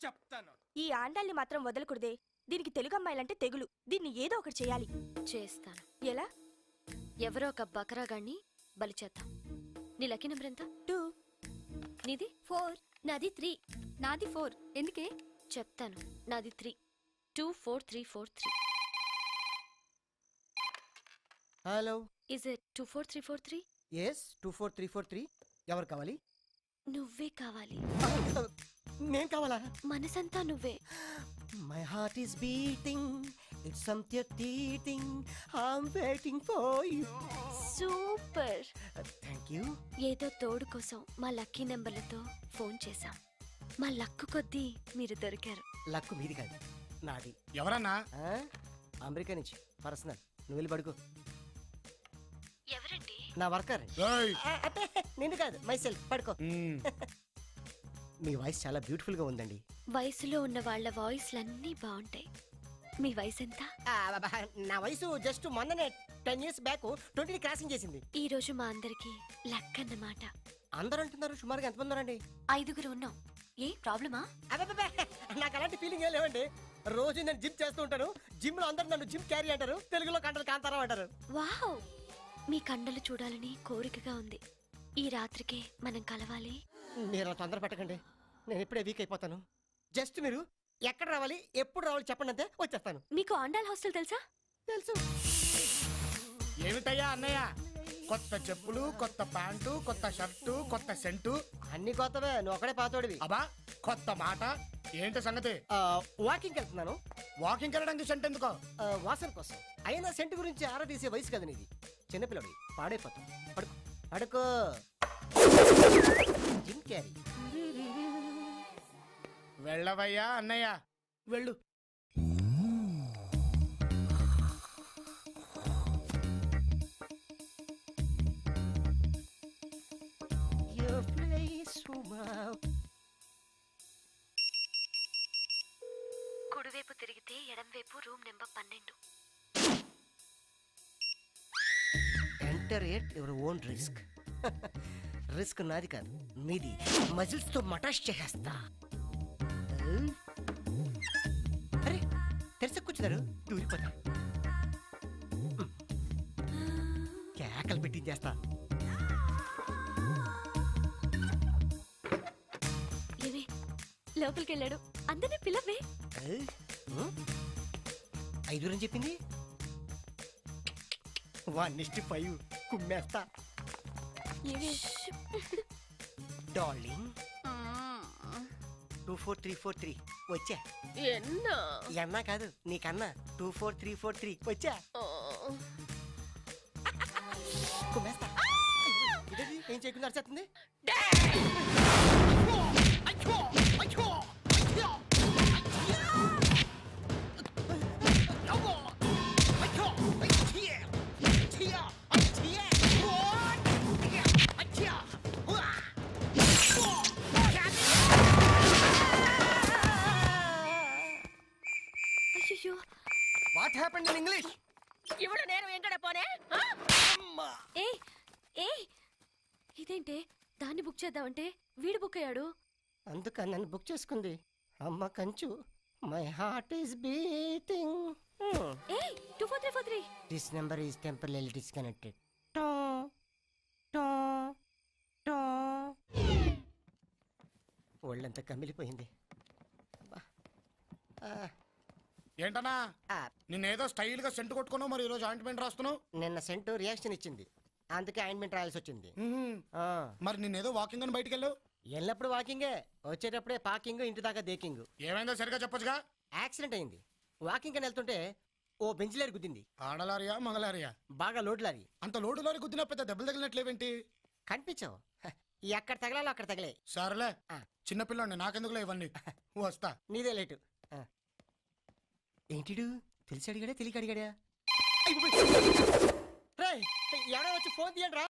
చెప్తాను. ఈ ఆండాల్ని మాత్రం వదలకూడదే. దీనికి తెలుగు అమ్మాయిలంటే తెగులు. దీన్ని ఏదో ఒకటి చేయాలి. చేస్తాను. ఎలా? ఎవరో ఒక బకరాగాన్ని బలి చేద్దాం. నీ లక్కీ నెంబర్ ఎంత? 2. నీది? 4. నాది 3. నాది 4. ఎందుకే? చెప్తాను. నాది 3. 24343. హలో. Is it 24343? ఎస్ 24343. ఎవరు కావాలి? నువ్వే కావాలి. నేను కావాలా? మనసంతా నువ్వే. My heart is beating, it's something teething, I'm waiting for you. Super. Thank you. ఏదో తోడు కోసం మా లక్కీ నెంబర్లతో ఫోన్ చేశాం. మా లక్కు కొద్దీ మీరు దొరికారు. లక్కు మీది కాదు, నాది. ఎవరన్నా? అమెరికా నుంచి పర్సనల్. నువ్వు వెళ్ళి పడుకో. ఎవరండి? నా వర్కర్. నిన్ను కాదు, మైసెల్ఫ్. పడుకో. మీ వాయిస్ చాలా బ్యూటిఫుల్ గా ఉందండి. వయసులో ఉన్న వాళ్ళ వాయిస్లన్నీ బాగుంటాయి. మీ వయసు ఎంత? నా వయసు జస్ట్ మొన్ననే 10 years బ్యాక్ 20 క్రాసింగ్ చేసింది. ఈ రోజు మా అందరికి లక్ అన్నమాట. అందరూ అంటున్నారు. సుమారుగా ఎంతమంది ఉన్నారండి? 5 ఉన్నాం. ఏ ప్రాబ్లమా? నాకు అలాంటి ఫీలింగ్ ఏం లేవండి. రోజు నేను జిమ్ చేస్తూ ఉంటాను. జిమ్ లో అందరూ నన్ను జిమ్ క్యారీ అంటారు, తెలుగులో కంటలు కాంతారా అంటారు. వావ్, మీ కండలు చూడాలని కోరికగా ఉంది. ఈ రాత్రికి మనం కలవాలి. మీరు తొందర పెట్టకండి, నేను ఇప్పుడే వీక్ అయిపోతాను. జస్ట్ మీరు ఎక్కడ రావాలి, ఎప్పుడు రావాలి చెప్పండి, అంతే వచ్చేస్తాను. మీకు ఆండాల్ హాస్టల్ తెలుసా? తెలుసు. ఏమిటయ్యా అన్నయ్య? కొత్త చెప్పులు, కొత్త ప్యాంటు, కొత్త షర్టు, కొత్త సెంటు, అన్ని కొత్తవే. నువ్వు ఒకడే పాతోడివి. అబ్బా కొత్త మాట. ఏంటి సంగతి? వాకింగ్ వెళ్తున్నాను. వాకింగ్ వెళ్ళడానికి సెంట్ ఎందుకో? వాసన కోసం. అయినా సెంట్ గురించి ఆరా తీసే వయసు కదా నీది. చిన్నపిల్లడి పాడైపోతాం. పడుకో పడుకో. Jim Carrey. వెళ్ళవయ్యా అన్నయ్య, వెళ్ళు. కుడివైపు తిరిగితే ఎడంవైపు room number 12. Enter at your own risk. Risk నాది కాదు, మీది. మజిల్స్ తో మటాష్ చేసేస్తా. అరే తెరస కూర్చున్నారు, దూరిపోతా. కేకలు పెట్టించేస్తా. ఏమే లోపలికి వెళ్ళాడు, అందరినీ పిలవే. 5 అని చెప్పింది. 1:5 కుమ్మేస్తా. డార్లింగ్ 24343 వచ్చా. ఎన్నా కాదు నీకన్నా. 24343 వచ్చా. కుమ్మేస్తా. ఏం చేయకుండా అరిచేస్తుంది. What happened in English? ఇప్పుడు నేను వెంకట పోనే. ఇదేంటే దాన్ని బుక్ చేద్దామంటే వీడు బుక్ అయ్యాడు. అందుకని నన్ను బుక్ చేసుకుంది. అమ్మ కంచు. My heart is beating. 24343. This number is temporary disconnected. ఒళ్ళంతా కమిలిపోయింది. ఏంటన్నా నిన్నేదో స్టైల్ గా సెంట్ కొట్టుకున్నావు, మరి ఈరోజు ఆయింట్మెంట్ రాస్తున్నావు? నిన్న సెంటు రియాక్షన్ ఇచ్చింది, అందుకే ఆయింట్మెంట్ రాయాల్సి వచ్చింది. మరి నిన్నేదో వాకింగ్ అని బయటికి వెళ్ళావు? వెళ్ళినప్పుడు వాకింగే, వచ్చేటప్పుడే పార్కింగ్, ఇంటి దాకా దేకింగ్. ఏమైందో సరిగా చెప్పొచ్చుగా. యాక్సిడెంట్ అయింది. వాకింగ్ అని వెళ్తుంటే ఓ బెంచ్ లారీ గుద్దింది. ఆడలారియా మగలారియా? బాగా లోడ్ లారీ. అంత లోడు లారీ గుద్దినా పెద్ద దెబ్బలు తగిలినట్లేవేంటి? కనిపించావు. ఎక్కడ తగలాలో అక్కడ తగలే. సరేలే, చిన్నపిల్లండి, నాకెందుకులే ఇవన్నీ. వస్తా. నీదే లేటు. ఏంటిడు తెలిసి అడిగాడా తెలియక అడిగాడా? ఎవడో వచ్చి ఫోన్ తీయండి రా.